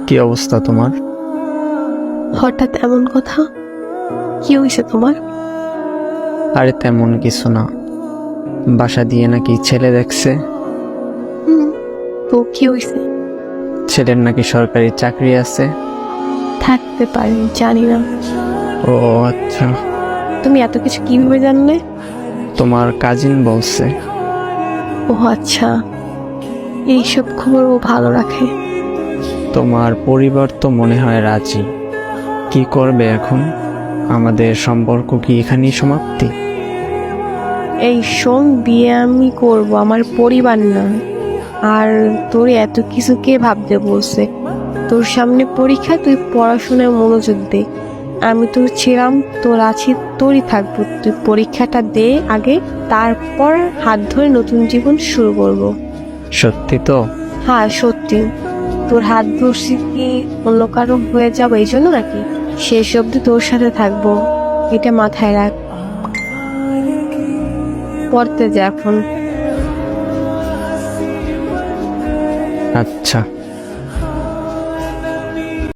কি অবস্থা তোমার? হঠাৎ এমন কথা? কি হয়েছে তোমার? আরে তেমন কিছু না, বাসা দিয়ে নাকি ছেলে দেখছে। হুম, তো কি হয়েছে? ছেলের নাকি সরকারি চাকরি আছে। থাকতে পারে, জানি না। ও আচ্ছা, তুমি এত কিছু কিভাবে জানলে? তোমার কাজিন বলছে। ও আচ্ছা, এইসব খবর ও ভালো রাখে। তোমার পরিবার তো মনে হয় রাজি। কি করবে এখন? আমাদের সম্পর্ক কি এখানেই সমাপ্তি? এই শোন, বিয়ে আমি করব, আমার পরিবার না। আর তোর এত কিছু কে ভাবতে বলছে? তোর সামনে পরীক্ষা, তুই পড়াশোনায় মনোযোগ দে। আমি তোর ছিলাম, তোর আছি, তোরই থাকবো। তুই পরীক্ষাটা দে আগে, তারপর হাত ধরে নতুন জীবন শুরু করব। সত্যি তো? হ্যাঁ সত্যি। তোর হাত ধরছি কি অন্য কারো হয়ে যাবো এই জন্য নাকি? শেষ অব্দি তোর সাথে থাকবো, এটা মাথায় রাখ। পড়তে যা এখন। আচ্ছা।